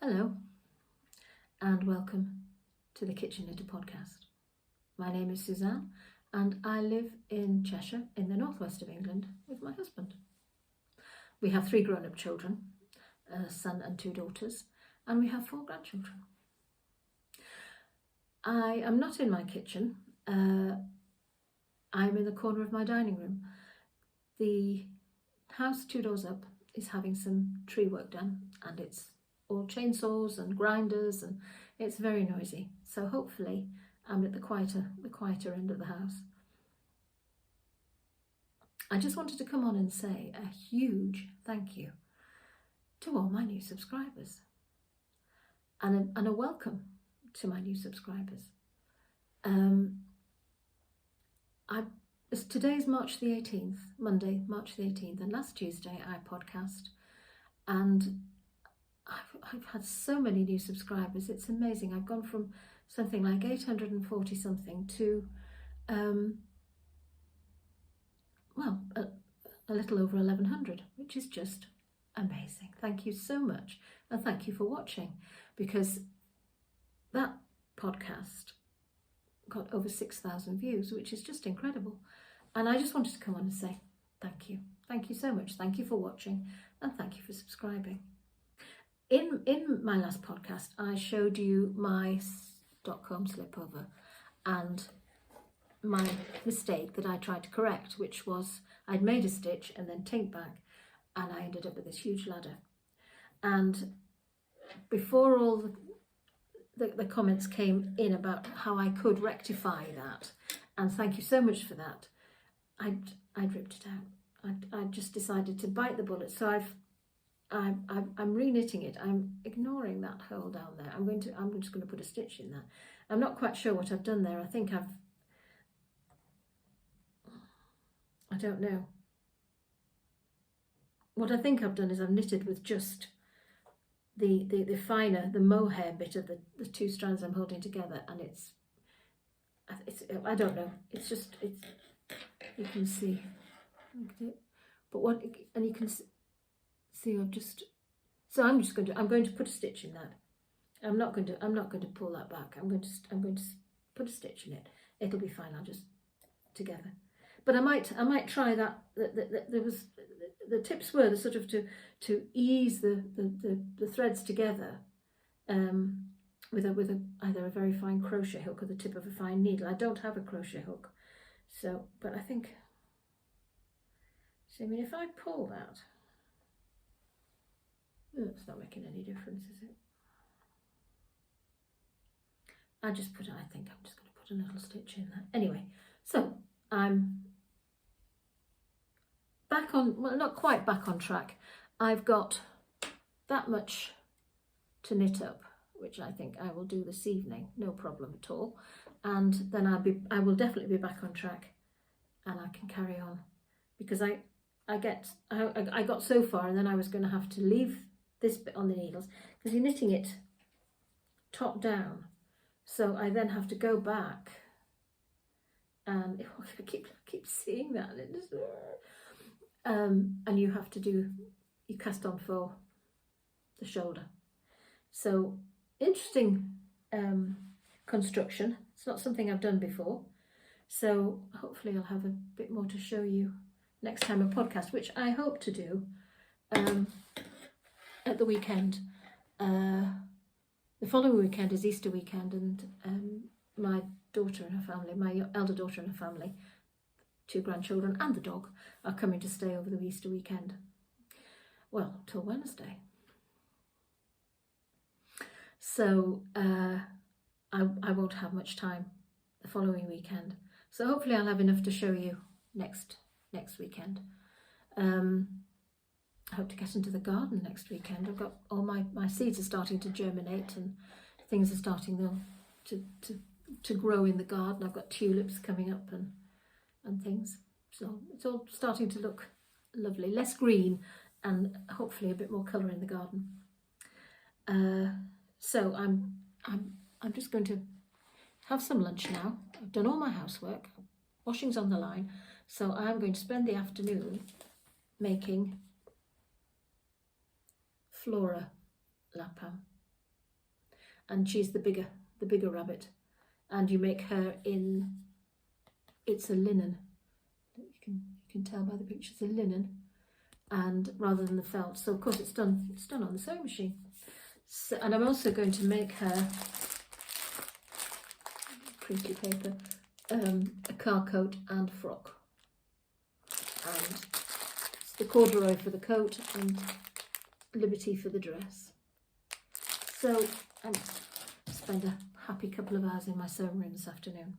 Hello and welcome to the Kitchen Knitter podcast. My name is Suzanne and I live in Cheshire in the northwest of England with my husband. We have 3 grown-up children, a son and 2 daughters, and we have 4 grandchildren. I am not in my kitchen. I'm in the corner of my dining room. The house 2 doors up is having some tree work done, and it's all chainsaws and grinders, and it's very noisy. So hopefully I'm at the quieter end of the house. I just wanted to come on and say a huge thank you to all my new subscribers, and a welcome to my new subscribers. Today's March the 18th, Monday, March the 18th, and last Tuesday I podcast, and I've had so many new subscribers. It's amazing. I've gone from something like 840 something to a little over 1100, which is just amazing. Thank you so much, and thank you for watching, because that podcast got over 6,000 views, which is just incredible. And I just wanted to come on and say thank you. Thank you so much. Thank you for watching, and thank you for subscribing. In my last podcast, I showed you my Stockholm slipover and my mistake that I tried to correct, which was I'd made a stitch and then tinked back, and I ended up with this huge ladder. And before all the comments came in about how I could rectify that, and thank you so much for that, I'd ripped it out. I just decided to bite the bullet. So I'm re-knitting it. I'm ignoring that hole down there. I'm just going to put a stitch in that. I'm not quite sure what I've done there. I don't know. What I think I've done is I've knitted with just the finer, the mohair bit of the 2 strands I'm holding together, and it's I don't know. It's you can see, but and you can see I'm going to put a stitch in that. I'm not going to pull that back. I'm going to put a stitch in it. It'll be fine. I'll just together. But I might try that. There was the tips were the sort of to ease the threads together with either a very fine crochet hook or the tip of a fine needle. I don't have a crochet hook, so but I think. So I mean, if I pull that, it's not making any difference, is it? I think I'm just going to put a little stitch in there. Anyway, so I'm back on, well, not quite back on track. I've got that much to knit up, which I think I will do this evening, no problem at all. And then I will definitely be back on track, and I can carry on, because I got so far, and then I was going to have to leave this bit on the needles because you're knitting it top down. So I then have to go back, and I keep seeing that, and it just, and you cast on for the shoulder. So interesting construction. It's not something I've done before, so hopefully I'll have a bit more to show you next time a podcast, which I hope to do at the weekend. The following weekend is Easter weekend, and my daughter and her family, my elder daughter and her family, 2 grandchildren and the dog, are coming to stay over the Easter weekend. Well, till Wednesday. So I won't have much time the following weekend. So hopefully I'll have enough to show you next weekend. I hope to get into the garden next weekend. I've got all my seeds are starting to germinate, and things are starting to grow in the garden. I've got tulips coming up and things. So it's all starting to look lovely, less green, and hopefully a bit more colour in the garden. So I'm just going to have some lunch now. I've done all my housework. Washing's on the line, so I'm going to spend the afternoon making Flora lapin. and she's the bigger rabbit, and you make her in, it's a linen, you can tell by the picture, it's a linen, and rather than the felt. So of course it's done on the sewing machine. So, and I'm also going to make her, crinkly paper, a car coat and frock, and it's the corduroy for the coat and Liberty for the dress. So I'll spend a happy couple of hours in my sewing room this afternoon.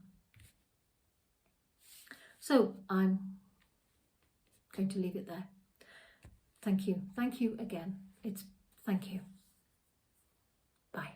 So I'm going to leave it there. Thank you again. Thank you. Bye.